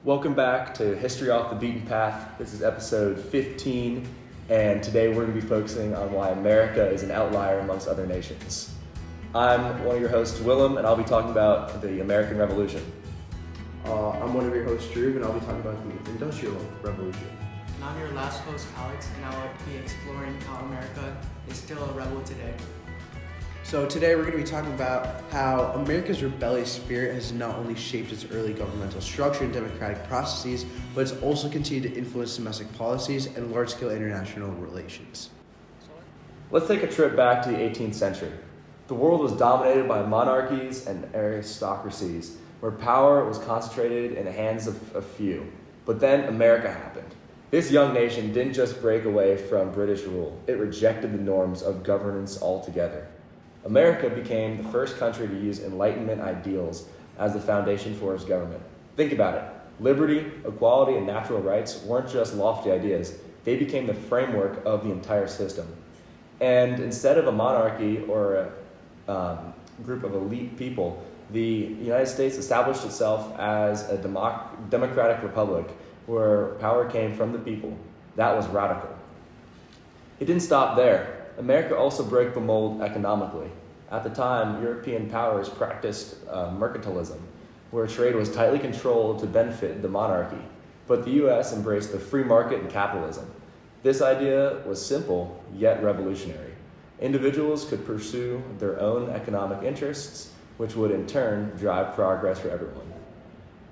Welcome back to History Off the Beaten Path. This is episode 15, and today we're going to be focusing on why America is an outlier amongst other nations. I'm one of your hosts, Willem, and I'll be talking about the American Revolution. I'm one of your hosts, Drew, and I'll be talking about the Industrial Revolution. And I'm your last host, Alex, and I'll be exploring how America is still a rebel today. So today we're going to be talking about how America's rebellious spirit has not only shaped its early governmental structure and democratic processes, but it's also continued to influence domestic policies and large-scale international relations. Let's take a trip back to the 18th century. The world was dominated by monarchies and aristocracies, where power was concentrated in the hands of a few. But then America happened. This young nation didn't just break away from British rule, it rejected the norms of governance altogether. America became the first country to use Enlightenment ideals as the foundation for its government. Think about it. Liberty, equality, and natural rights weren't just lofty ideas. They became the framework of the entire system. And instead of a monarchy or a group of elite people, the United States established itself as a democratic republic where power came from the people. That was radical. It didn't stop there. America also broke the mold economically. At the time, European powers practiced mercantilism, where trade was tightly controlled to benefit the monarchy. But the US embraced the free market and capitalism. This idea was simple, yet revolutionary. Individuals could pursue their own economic interests, which would in turn drive progress for everyone.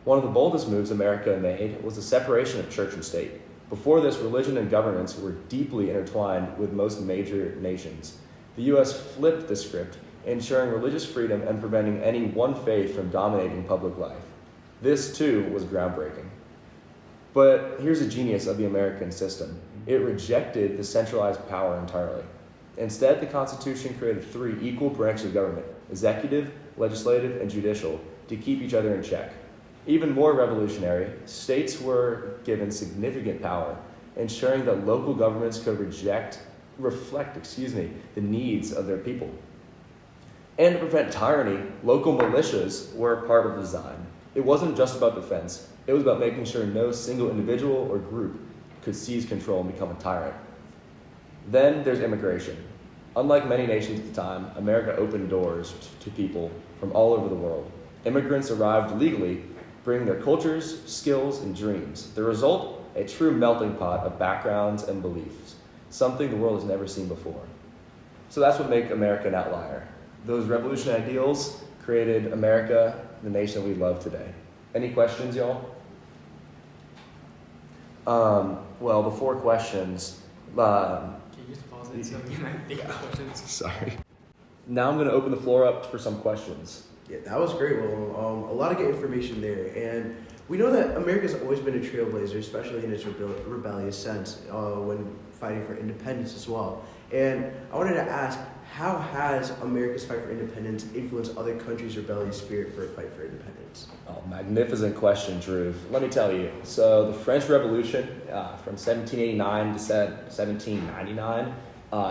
One of the boldest moves America made was the separation of church and state. Before this, religion and governance were deeply intertwined with most major nations. The US flipped the script, ensuring religious freedom and preventing any one faith from dominating public life. This, too, was groundbreaking. But here's the genius of the American system. It rejected the centralized power entirely. Instead, the Constitution created three equal branches of government: executive, legislative, and judicial, to keep each other in check. Even more revolutionary, states were given significant power, ensuring that local governments could reflect the needs of their people. And to prevent tyranny, local militias were part of the design. It wasn't just about defense. It was about making sure no single individual or group could seize control and become a tyrant. Then there's immigration. Unlike many nations at the time, America opened doors to people from all over the world. Immigrants arrived legally, bringing their cultures, skills, and dreams. The result, a true melting pot of backgrounds and beliefs, something the world has never seen before. So that's what makes America an outlier. Those revolutionary ideals created America, the nation we love today. Any questions, y'all? Well, before questions, Can you just pause it so we can think of questions? sorry. Now I'm going to open the floor up for some questions. Yeah, that was great, Will. A lot of good information there. And we know that America's always been a trailblazer, especially in its rebellious sense, when fighting for independence as well. And I wanted to ask, how has America's fight for independence influenced other countries' rebellious spirit for a fight for independence? Oh, magnificent question, Drew. Let me tell you. So the French Revolution from 1789 to 1799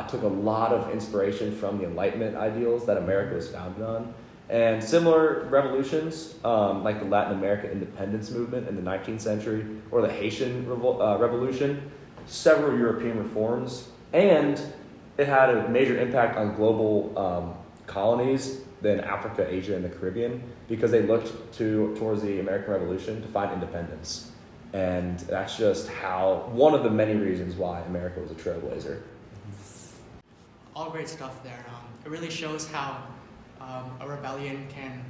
took a lot of inspiration from the Enlightenment ideals that America was founded on. And similar revolutions, like the Latin American independence movement in the 19th century, or the Haitian Revolution, several European reforms, and it had a major impact on global colonies in Africa, Asia, and the Caribbean, because they looked towards the American Revolution to find independence. And that's just one of the many reasons why America was a trailblazer. All great stuff there. It really shows how a rebellion can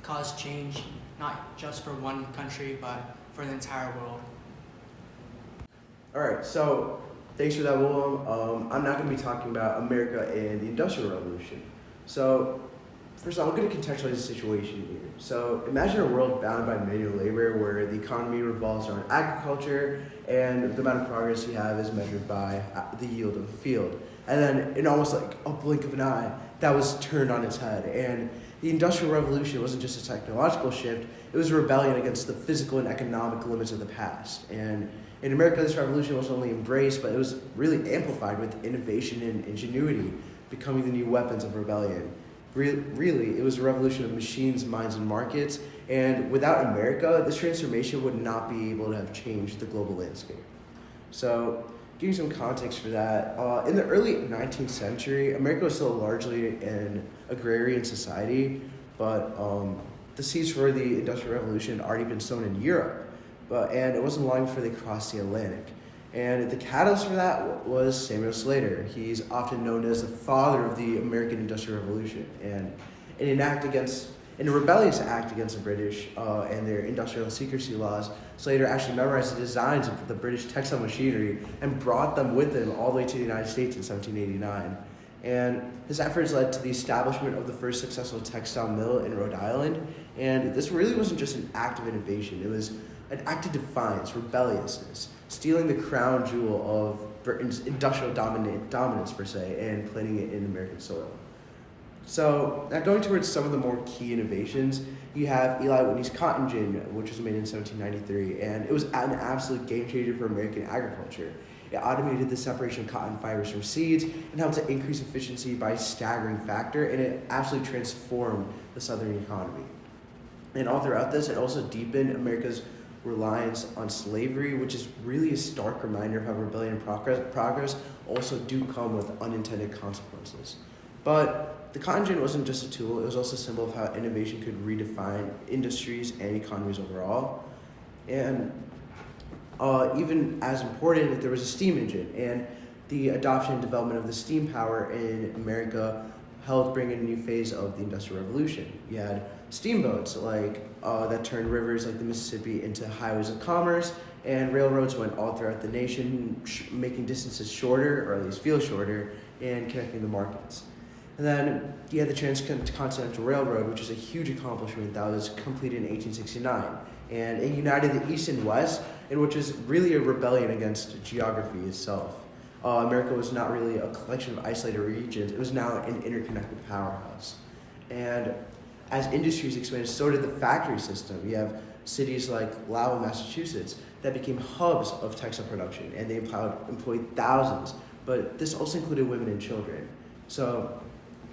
cause change, not just for one country, but for the entire world. All right, so thanks for that, Willem. I'm not going to be talking about America and the Industrial Revolution. So first of all, I'm going to contextualize the situation here. So imagine a world bound by manual labor where the economy revolves around agriculture and the amount of progress you have is measured by the yield of a field. And then in almost like a blink of an eye, that was turned on its head. And the Industrial Revolution wasn't just a technological shift, it was a rebellion against the physical and economic limits of the past. And in America, this revolution was only embraced, but it was really amplified with innovation and ingenuity, becoming the new weapons of rebellion. Really, it was a revolution of machines, minds, and markets, And without America, this transformation would not be able to have changed the global landscape. So, giving some context for that, in the early 19th century, America was still largely an agrarian society, but the seeds for the Industrial Revolution had already been sown in Europe, and it wasn't long before they crossed the Atlantic. And the catalyst for that was Samuel Slater. He's often known as the father of the American Industrial Revolution, and in a rebellious act against the British and their industrial secrecy laws, Slater actually memorized the designs of the British textile machinery and brought them with him all the way to the United States in 1789. And his efforts led to the establishment of the first successful textile mill in Rhode Island. And this really wasn't just an act of innovation, it was an act of defiance, rebelliousness, stealing the crown jewel of Britain's industrial dominance per se, and planting it in American soil. So, now going towards some of the more key innovations, you have Eli Whitney's cotton gin, which was made in 1793, and it was an absolute game changer for American agriculture. It automated the separation of cotton fibers from seeds and helped to increase efficiency by a staggering factor, and it absolutely transformed the Southern economy. And all throughout this, it also deepened America's reliance on slavery, which is really a stark reminder of how rebellion and progress also do come with unintended consequences. But the cotton gin wasn't just a tool, it was also a symbol of how innovation could redefine industries and economies overall. And even as important, there was a steam engine, and the adoption and development of the steam power in America helped bring in a new phase of the Industrial Revolution. You had steamboats that turned rivers like the Mississippi into highways of commerce, and railroads went all throughout the nation, making distances shorter, or at least feel shorter, and connecting the markets. And then you had the Transcontinental Railroad, which was a huge accomplishment that was completed in 1869. And it united the East and West, and which was really a rebellion against geography itself. America was not really a collection of isolated regions, it was now an interconnected powerhouse. And as industries expanded, so did the factory system. You have cities like Lowell, Massachusetts, that became hubs of textile production, and they employed thousands, but this also included women and children. So,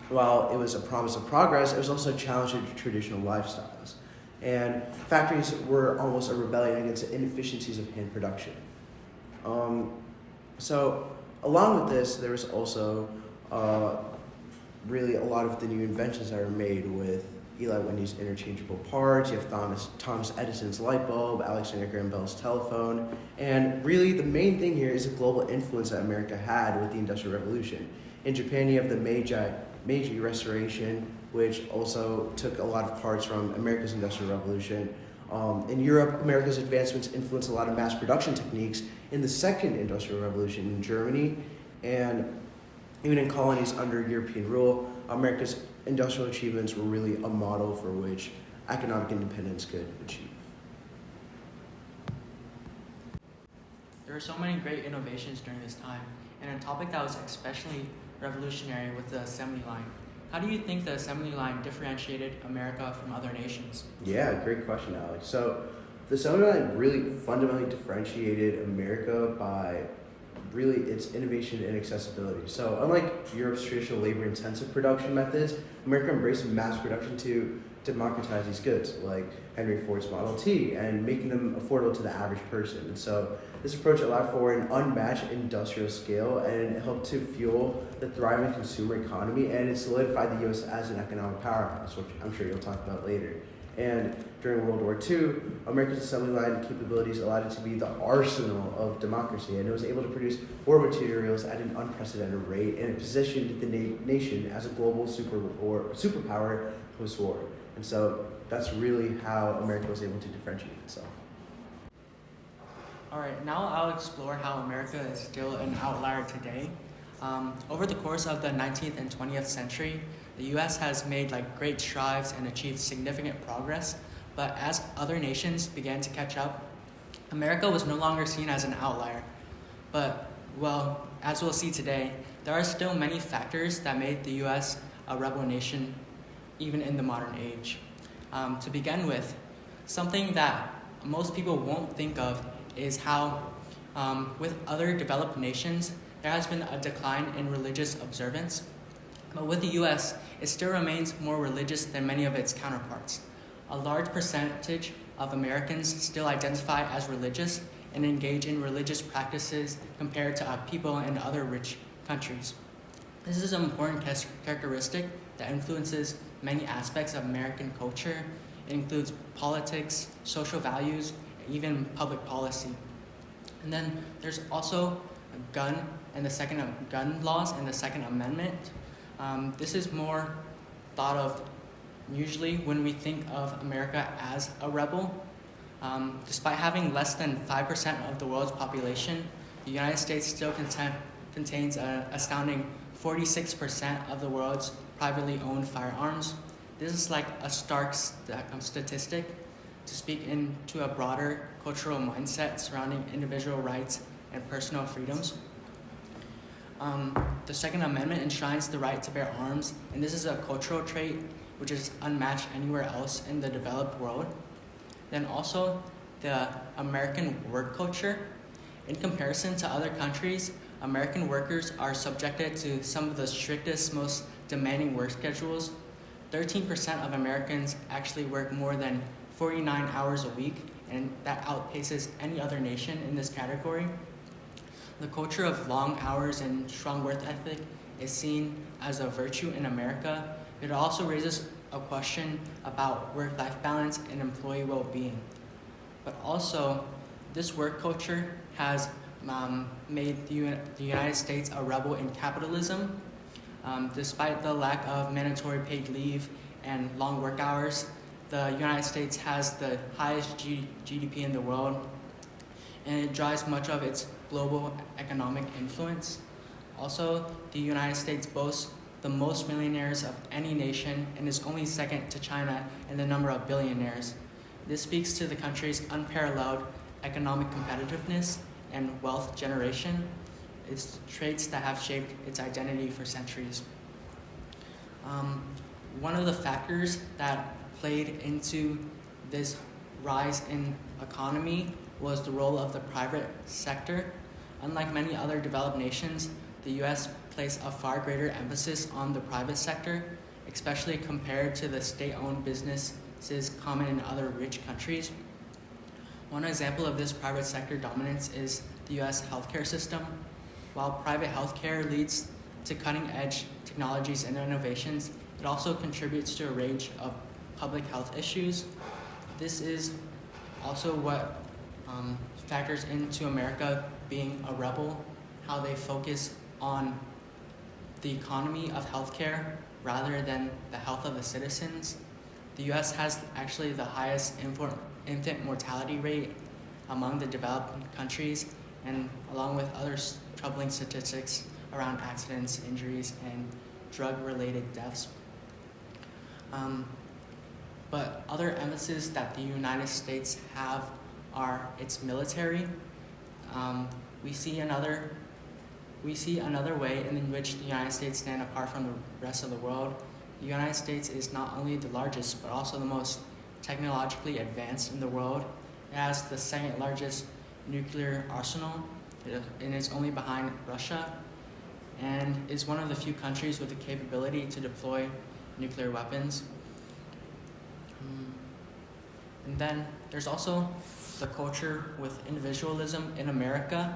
while it was a promise of progress, it was also a challenge to traditional lifestyles. And factories were almost a rebellion against the inefficiencies of hand production. So, along with this, there was also really a lot of the new inventions that were made with Eli Whitney's interchangeable parts. You have Thomas Edison's light bulb, Alexander Graham Bell's telephone, and really the main thing here is the global influence that America had with the Industrial Revolution. In Japan, you have the Meiji Restoration, which also took a lot of parts from America's Industrial Revolution. In Europe, America's advancements influenced a lot of mass production techniques in the Second Industrial Revolution in Germany, and even in colonies under European rule, America's industrial achievements were really a model for which economic independence could achieve. There were so many great innovations during this time, and a topic that was especially revolutionary was the assembly line. How do you think the assembly line differentiated America from other nations? Yeah, great question, Alex. So the assembly line really fundamentally differentiated America by really its innovation and accessibility. So unlike Europe's traditional labor-intensive production methods, America embraced mass production to democratize these goods, like Henry Ford's Model T, and making them affordable to the average person. And so this approach allowed for an unmatched industrial scale, and it helped to fuel the thriving consumer economy, and it solidified the U.S. as an economic powerhouse, which I'm sure you'll talk about later. And during World War II, America's assembly line capabilities allowed it to be the arsenal of democracy, and it was able to produce war materials at an unprecedented rate, and it positioned the nation as a global superpower post-war. And so that's really how America was able to differentiate itself. All right, now I'll explore how America is still an outlier today. Over the course of the 19th and 20th century, the U.S. has made great strides and achieved significant progress, but as other nations began to catch up, America was no longer seen as an outlier. But, well, as we'll see today, there are still many factors that made the U.S. a rebel nation, even in the modern age. To begin with, something that most people won't think of is how, with other developed nations, there has been a decline in religious observance. But with the U.S., it still remains more religious than many of its counterparts. a large percentage of Americans still identify as religious and engage in religious practices compared to people in other rich countries. This is an important characteristic that influences many aspects of American culture. It includes politics, social values, and even public policy. And then there's also gun laws and the Second Amendment. This is more thought of usually when we think of America as a rebel. Despite having less than 5% of the world's population, the United States still contains an astounding 46% of the world's privately owned firearms. This is like a stark statistic to speak into a broader cultural mindset surrounding individual rights and personal freedoms. The Second Amendment enshrines the right to bear arms, and this is a cultural trait which is unmatched anywhere else in the developed world. Then also the American work culture. In comparison to other countries, American workers are subjected to some of the strictest, most demanding work schedules. 13% of Americans actually work more than 49 hours a week, and that outpaces any other nation in this category. The culture of long hours and strong work ethic is seen as a virtue in America. It also raises a question about work-life balance and employee well-being. But also, this work culture has made the United States a rebel in capitalism. Despite the lack of mandatory paid leave and long work hours, the United States has the highest GDP in the world, and it drives much of its global economic influence. Also, the United States boasts the most millionaires of any nation and is only second to China in the number of billionaires. This speaks to the country's unparalleled economic competitiveness and wealth generation. It's traits that have shaped its identity for centuries. One of the factors that played into this rise in economy was the role of the private sector. Unlike many other developed nations, the U.S. placed a far greater emphasis on the private sector, especially compared to the state-owned businesses common in other rich countries. One example of this private sector dominance is the U.S. healthcare system. While private healthcare leads to cutting-edge technologies and innovations, it also contributes to a range of public health issues. This is also what factors into America being a rebel, how they focus on the economy of healthcare rather than the health of the citizens. The U.S. has actually the highest infant mortality rate among the developed countries, and along with other troubling statistics around accidents, injuries, and drug-related deaths. But other emphases that the United States have are its military. We see another way in which the United States stand apart from the rest of the world. The United States is not only the largest, but also the most technologically advanced in the world. It has the second largest nuclear arsenal, and it's only behind Russia, and is one of the few countries with the capability to deploy nuclear weapons. And then there's also the culture with individualism in America.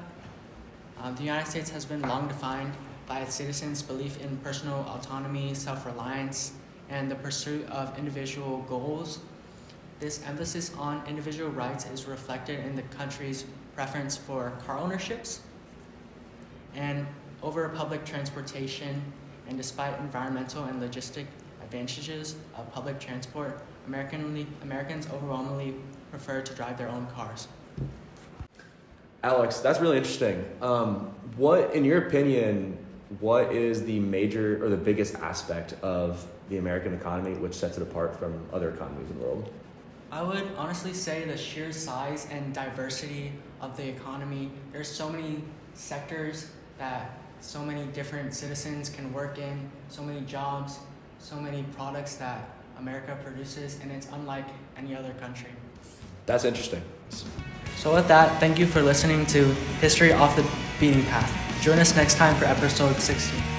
The United States has been long defined by its citizens' belief in personal autonomy, self-reliance, and the pursuit of individual goals. This emphasis on individual rights is reflected in the country's preference for car ownerships and over public transportation. And despite environmental and logistic advantages of public transport, Americans overwhelmingly prefer to drive their own cars. Alex, that's really interesting. What, in your opinion, what is the major or the biggest aspect of the American economy which sets it apart from other economies in the world? I would honestly say the sheer size and diversity of the economy. There's so many sectors that so many different citizens can work in, so many jobs, so many products that America produces, and it's unlike any other country. That's interesting. So with that, thank you for listening to History Off the Beaten Path. Join us next time for episode 16.